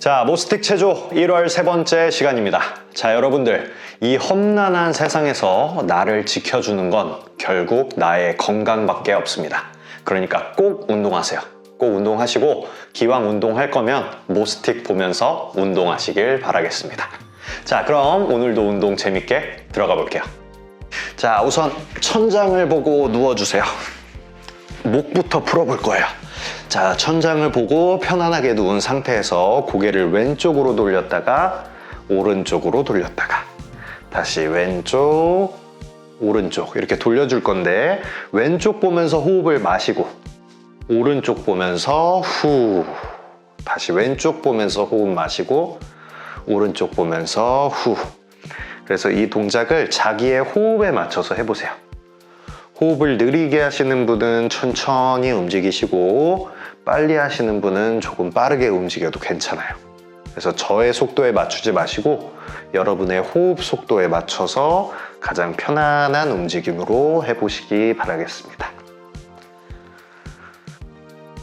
자, 모스틱 체조 1월 세 번째 시간입니다. 자, 여러분들, 이 험난한 세상에서 나를 지켜주는 건 결국 나의 건강밖에 없습니다. 그러니까 꼭 운동하세요. 꼭 운동하시고 기왕 운동할 거면 모스틱 보면서 운동하시길 바라겠습니다. 자, 그럼 오늘도 운동 재밌게 들어가 볼게요. 자, 우선 천장을 보고 누워주세요. 목부터 풀어볼 거예요. 자, 천장을 보고 편안하게 누운 상태에서 고개를 왼쪽으로 돌렸다가 오른쪽으로 돌렸다가 다시 왼쪽, 오른쪽 이렇게 돌려줄 건데 왼쪽 보면서 호흡을 마시고 오른쪽 보면서 후, 다시 왼쪽 보면서 호흡 마시고 오른쪽 보면서 후. 그래서 이 동작을 자기의 호흡에 맞춰서 해보세요. 호흡을 느리게 하시는 분은 천천히 움직이시고 빨리 하시는 분은 조금 빠르게 움직여도 괜찮아요. 그래서 저의 속도에 맞추지 마시고 여러분의 호흡 속도에 맞춰서 가장 편안한 움직임으로 해보시기 바라겠습니다.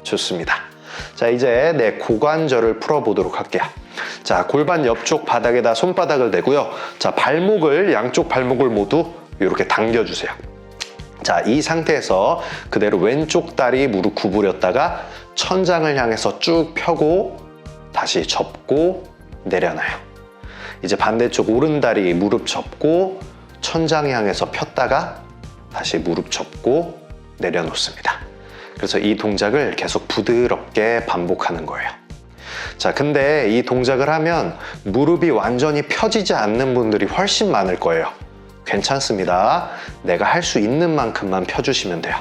좋습니다. 자, 이제 내 고관절을 풀어보도록 할게요. 자, 골반 옆쪽 바닥에다 손바닥을 대고요. 자, 발목을, 양쪽 발목을 모두 이렇게 당겨주세요. 자, 이 상태에서 그대로 왼쪽 다리 무릎 구부렸다가 천장을 향해서 쭉 펴고 다시 접고 내려놔요. 이제 반대쪽 오른 다리 무릎 접고 천장 향해서 폈다가 다시 무릎 접고 내려놓습니다. 그래서 이 동작을 계속 부드럽게 반복하는 거예요. 자, 근데 이 동작을 하면 무릎이 완전히 펴지지 않는 분들이 훨씬 많을 거예요. 괜찮습니다. 내가 할 수 있는 만큼만 펴주시면 돼요.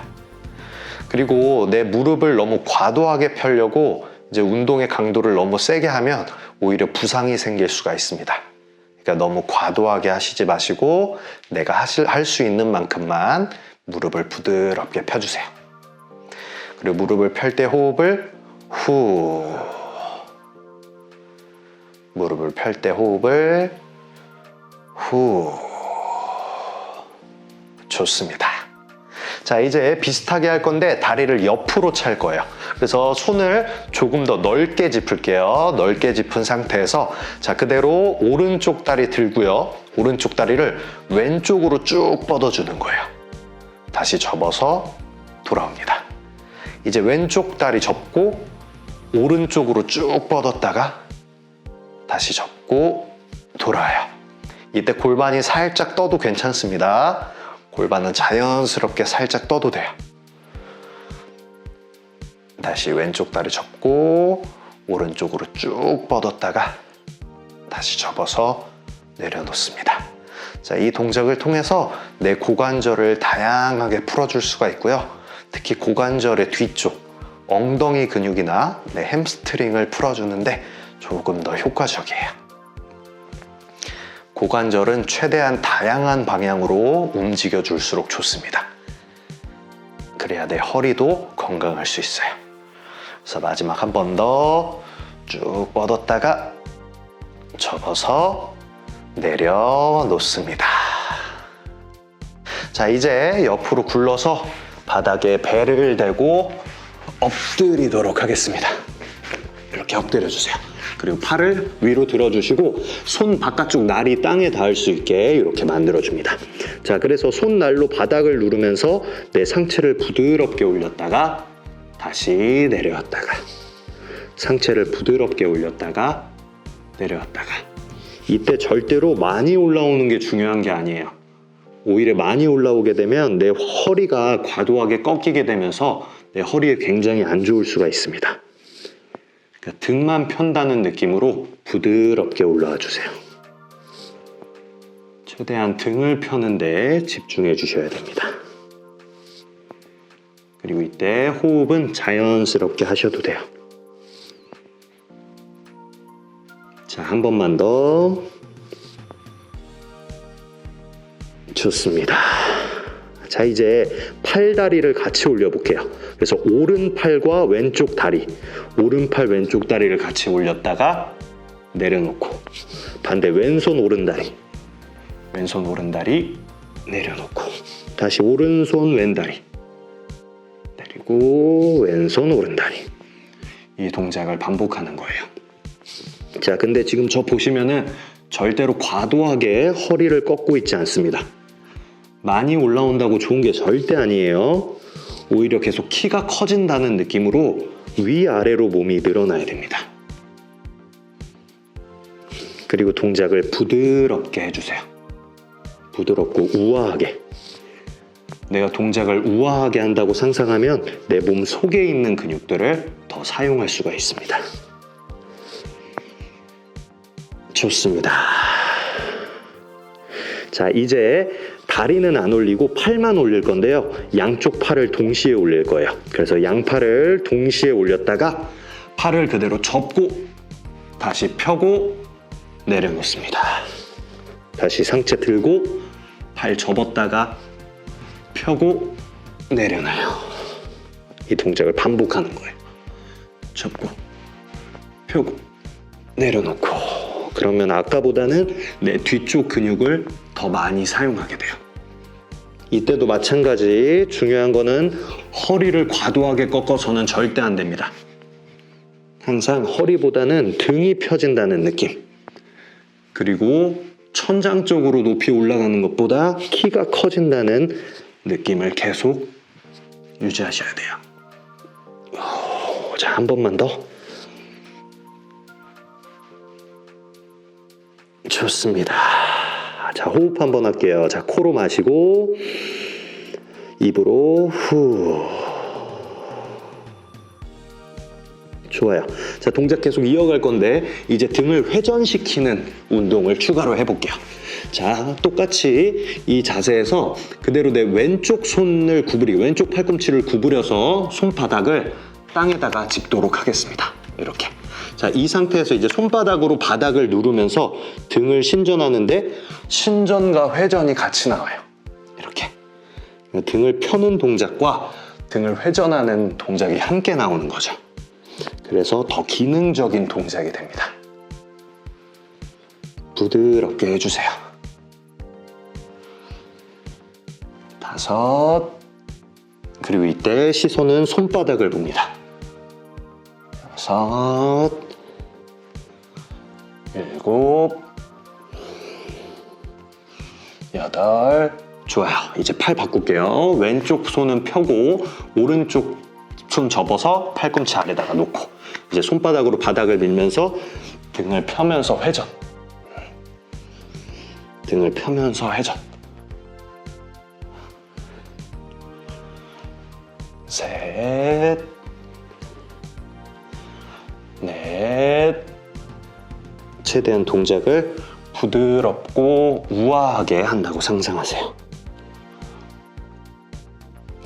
그리고 내 무릎을 너무 과도하게 펴려고 이제 운동의 강도를 너무 세게 하면 오히려 부상이 생길 수가 있습니다. 그러니까 너무 과도하게 하시지 마시고 내가 할 수 있는 만큼만 무릎을 부드럽게 펴주세요. 그리고 무릎을 펼 때 호흡을 후, 무릎을 펼 때 호흡을 후. 좋습니다. 자, 이제 비슷하게 할 건데 다리를 옆으로 찰 거예요. 그래서 손을 조금 더 넓게 짚을게요. 넓게 짚은 상태에서 자, 그대로 오른쪽 다리 들고요. 오른쪽 다리를 왼쪽으로 쭉 뻗어주는 거예요. 다시 접어서 돌아옵니다. 이제 왼쪽 다리 접고 오른쪽으로 쭉 뻗었다가 다시 접고 돌아요. 이때 골반이 살짝 떠도 괜찮습니다. 골반은 자연스럽게 살짝 떠도 돼요. 다시 왼쪽 다리 접고 오른쪽으로 쭉 뻗었다가 다시 접어서 내려놓습니다. 자, 이 동작을 통해서 내 고관절을 다양하게 풀어줄 수가 있고요. 특히 고관절의 뒤쪽, 엉덩이 근육이나 내 햄스트링을 풀어주는데 조금 더 효과적이에요. 고관절은 최대한 다양한 방향으로 움직여줄수록 좋습니다. 그래야 내 허리도 건강할 수 있어요. 그래서 마지막 한 번 더 쭉 뻗었다가 접어서 내려놓습니다. 자, 이제 옆으로 굴러서 바닥에 배를 대고 엎드리도록 하겠습니다. 이렇게 엎드려주세요. 그리고 팔을 위로 들어주시고 손 바깥쪽 날이 땅에 닿을 수 있게 이렇게 만들어줍니다. 자, 그래서 손날로 바닥을 누르면서 내 상체를 부드럽게 올렸다가 다시 내려왔다가 상체를 부드럽게 올렸다가 내려왔다가 이때 절대로 많이 올라오는 게 중요한 게 아니에요. 오히려 많이 올라오게 되면 내 허리가 과도하게 꺾이게 되면서 내 허리에 굉장히 안 좋을 수가 있습니다. 등만 편다는 느낌으로 부드럽게 올라와 주세요. 최대한 등을 펴는 데 집중해 주셔야 됩니다. 그리고 이때 호흡은 자연스럽게 하셔도 돼요. 자, 한 번만 더. 좋습니다. 자, 이제 팔다리를 같이 올려볼게요. 그래서 오른팔과 왼쪽 다리, 오른팔 왼쪽 다리를 같이 올렸다가 내려놓고 반대 왼손 오른다리, 왼손 오른다리 내려놓고 다시 오른손 왼다리 내리고 왼손 오른다리 이 동작을 반복하는 거예요. 자, 근데 지금 저 보시면은 절대로 과도하게 허리를 꺾고 있지 않습니다. 많이 올라온다고 좋은 게 절대 아니에요. 오히려 계속 키가 커진다는 느낌으로 위아래로 몸이 늘어나야 됩니다. 그리고 동작을 부드럽게 해주세요. 부드럽고 우아하게. 내가 동작을 우아하게 한다고 상상하면 내 몸 속에 있는 근육들을 더 사용할 수가 있습니다. 좋습니다. 자, 이제 다리는 안 올리고 팔만 올릴 건데요. 양쪽 팔을 동시에 올릴 거예요. 그래서 양팔을 동시에 올렸다가 팔을 그대로 접고 다시 펴고 내려놓습니다. 다시 상체 들고 발 접었다가 펴고 내려놔요. 이 동작을 반복하는 거예요. 접고 펴고 내려놓고. 그러면 아까보다는 내 뒤쪽 근육을 더 많이 사용하게 돼요. 이때도 마찬가지. 중요한 거는 허리를 과도하게 꺾어서는 절대 안 됩니다. 항상 허리보다는 등이 펴진다는 느낌. 그리고 천장 쪽으로 높이 올라가는 것보다 키가 커진다는 느낌을 계속 유지하셔야 돼요. 자, 한 번만 더. 좋습니다. 자, 호흡 한번 할게요. 자, 코로 마시고 입으로 후. 좋아요. 자, 동작 계속 이어갈 건데 이제 등을 회전시키는 운동을 추가로 해볼게요. 자, 똑같이 이 자세에서 그대로 내 왼쪽 손을 구부리고 왼쪽 팔꿈치를 구부려서 손바닥을 땅에다가 짚도록 하겠습니다. 이렇게. 자, 이 상태에서 이제 손바닥으로 바닥을 누르면서 등을 신전하는데 신전과 회전이 같이 나와요. 이렇게. 등을 펴는 동작과 등을 회전하는 동작이 함께 나오는 거죠. 그래서 더 기능적인 동작이 됩니다. 부드럽게 해주세요. 5. 그리고 이때 시선은 손바닥을 봅니다. 6. 7. 8. 좋아요. 이제 팔 바꿀게요. 왼쪽 손은 펴고 오른쪽 손 접어서 팔꿈치 아래다가 놓고 이제 손바닥으로 바닥을 밀면서 등을 펴면서 회전. 등을 펴면서 회전. 3. 4. 최대한 동작을 부드럽고 우아하게 한다고 상상하세요.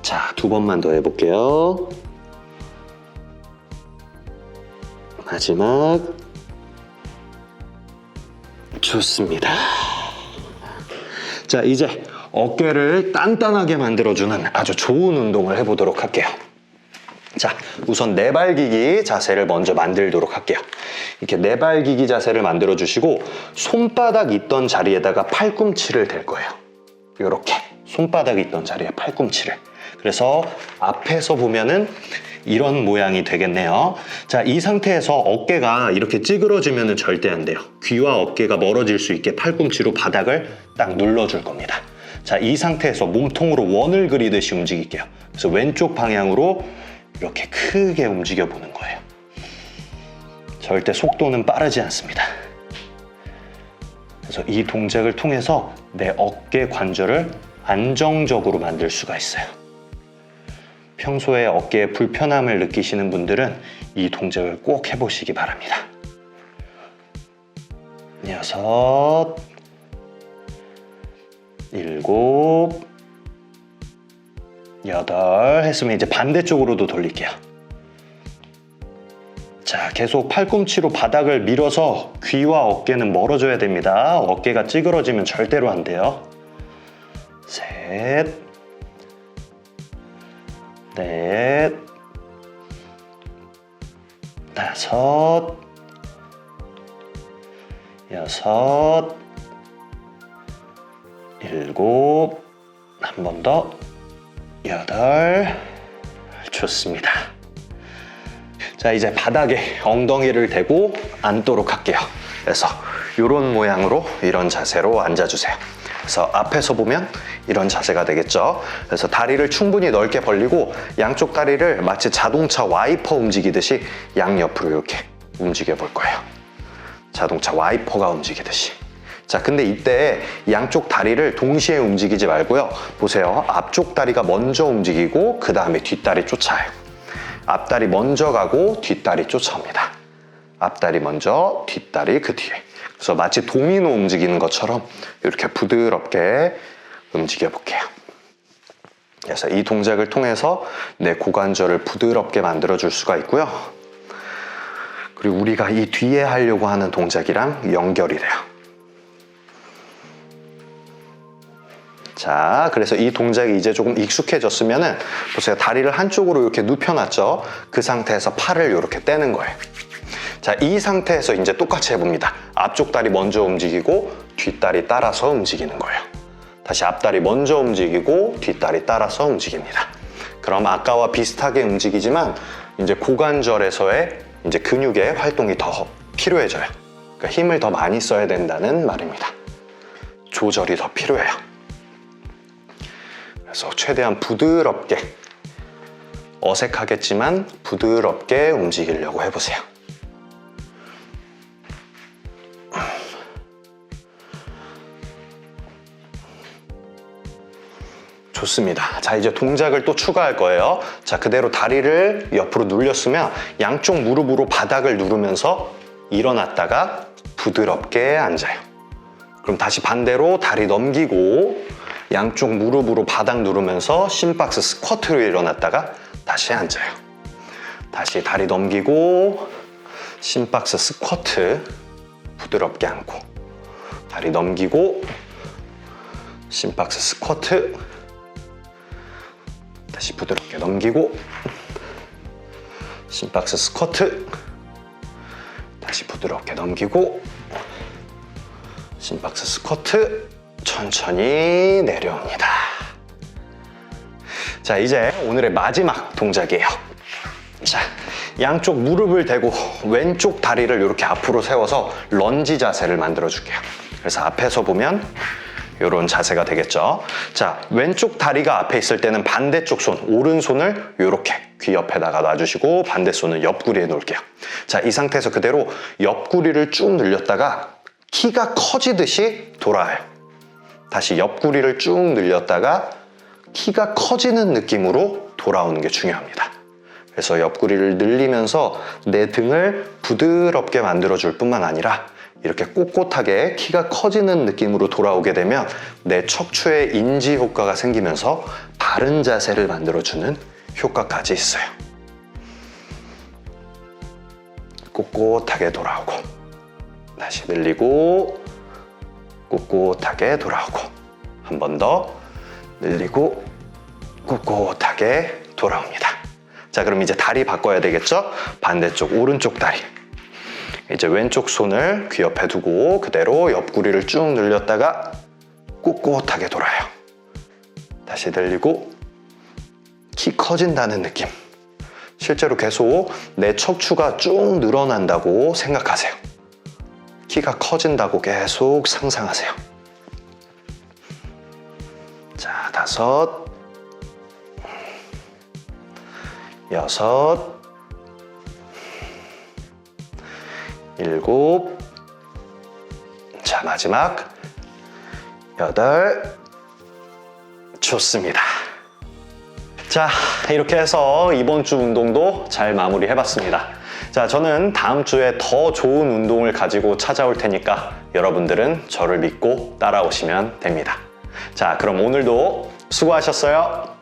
자, 2번만 더 해볼게요. 마지막. 좋습니다. 자, 이제 어깨를 단단하게 만들어주는 아주 좋은 운동을 해보도록 할게요. 자, 우선 내발기기 자세를 먼저 만들도록 할게요. 이렇게 내발기기 자세를 만들어 주시고 손바닥 있던 자리에다가 팔꿈치를 댈 거예요. 이렇게 손바닥 있던 자리에 팔꿈치를. 그래서 앞에서 보면은 이런 모양이 되겠네요. 자, 이 상태에서 어깨가 이렇게 찌그러지면 절대 안 돼요. 귀와 어깨가 멀어질 수 있게 팔꿈치로 바닥을 딱 눌러줄 겁니다. 자, 이 상태에서 몸통으로 원을 그리듯이 움직일게요. 그래서 왼쪽 방향으로 이렇게 크게 움직여 보는 거예요. 절대 속도는 빠르지 않습니다. 그래서 이 동작을 통해서 내 어깨 관절을 안정적으로 만들 수가 있어요. 평소에 어깨에 불편함을 느끼시는 분들은 이 동작을 꼭 해보시기 바랍니다. 6. 7. 8 했으면 이제 반대쪽으로도 돌릴게요. 자, 계속 팔꿈치로 바닥을 밀어서 귀와 어깨는 멀어져야 됩니다. 어깨가 찌그러지면 절대로 안 돼요. 3. 4. 5. 6. 7. 한 번 더. 8. 좋습니다. 자, 이제 바닥에 엉덩이를 대고 앉도록 할게요. 그래서 이런 모양으로 이런 자세로 앉아주세요. 그래서 앞에서 보면 이런 자세가 되겠죠. 그래서 다리를 충분히 넓게 벌리고 양쪽 다리를 마치 자동차 와이퍼 움직이듯이 양옆으로 이렇게 움직여 볼 거예요. 자동차 와이퍼가 움직이듯이. 자, 근데 이때 양쪽 다리를 동시에 움직이지 말고요. 보세요. 앞쪽 다리가 먼저 움직이고 그 다음에 뒷다리 쫓아요. 앞다리 먼저 가고 뒷다리 쫓아옵니다. 앞다리 먼저, 뒷다리 그 뒤에. 그래서 마치 도미노 움직이는 것처럼 이렇게 부드럽게 움직여 볼게요. 그래서 이 동작을 통해서 내 고관절을 부드럽게 만들어 줄 수가 있고요. 그리고 우리가 이 뒤에 하려고 하는 동작이랑 연결이 돼요. 자, 그래서 이 동작이 이제 조금 익숙해졌으면은 보세요. 다리를 한쪽으로 이렇게 눕혀놨죠. 그 상태에서 팔을 이렇게 떼는 거예요. 자, 이 상태에서 이제 똑같이 해봅니다. 앞쪽 다리 먼저 움직이고 뒷다리 따라서 움직이는 거예요. 다시 앞다리 먼저 움직이고 뒷다리 따라서 움직입니다. 그럼 아까와 비슷하게 움직이지만 이제 고관절에서의 이제 근육의 활동이 더 필요해져요. 그러니까 힘을 더 많이 써야 된다는 말입니다. 조절이 더 필요해요. 그래서 최대한 부드럽게, 어색하겠지만 부드럽게 움직이려고 해보세요. 좋습니다. 자, 이제 동작을 또 추가할 거예요. 자, 그대로 다리를 옆으로 눌렸으면 양쪽 무릎으로 바닥을 누르면서 일어났다가 부드럽게 앉아요. 그럼 다시 반대로 다리 넘기고 양쪽 무릎으로 바닥 누르면서 심박스 스쿼트로 일어났다가 다시 앉아요. 다시 다리 넘기고 심박스 스쿼트 부드럽게 앉고 다리 넘기고 심박스 스쿼트 다시 부드럽게 넘기고 심박스 스쿼트 다시 부드럽게 넘기고 심박스 스쿼트 천천히 내려옵니다. 자, 이제 오늘의 마지막 동작이에요. 자, 양쪽 무릎을 대고 왼쪽 다리를 이렇게 앞으로 세워서 런지 자세를 만들어 줄게요. 그래서 앞에서 보면 이런 자세가 되겠죠. 자, 왼쪽 다리가 앞에 있을 때는 반대쪽 손, 오른손을 이렇게 귀 옆에다가 놔주시고 반대 손은 옆구리에 놓을게요. 자, 이 상태에서 그대로 옆구리를 쭉 늘렸다가 키가 커지듯이 돌아요. 다시 옆구리를 쭉 늘렸다가 키가 커지는 느낌으로 돌아오는 게 중요합니다. 그래서 옆구리를 늘리면서 내 등을 부드럽게 만들어줄 뿐만 아니라 이렇게 꼿꼿하게 키가 커지는 느낌으로 돌아오게 되면 내 척추에 인지 효과가 생기면서 바른 자세를 만들어주는 효과까지 있어요. 꼿꼿하게 돌아오고 다시 늘리고 꼿꼿하게 돌아오고 한 번 더 늘리고 꼿꼿하게 돌아옵니다. 자, 그럼 이제 다리 바꿔야 되겠죠? 반대쪽 오른쪽 다리. 이제 왼쪽 손을 귀 옆에 두고 그대로 옆구리를 쭉 늘렸다가 꼿꼿하게 돌아요. 다시 늘리고 키 커진다는 느낌. 실제로 계속 내 척추가 쭉 늘어난다고 생각하세요. 키가 커진다고 계속 상상하세요. 자, 5, 6, 7, 자, 마지막 8, 좋습니다. 자, 이렇게 해서 이번 주 운동도 잘 마무리해봤습니다. 자, 저는 다음 주에 더 좋은 운동을 가지고 찾아올 테니까 여러분들은 저를 믿고 따라오시면 됩니다. 자, 그럼 오늘도 수고하셨어요.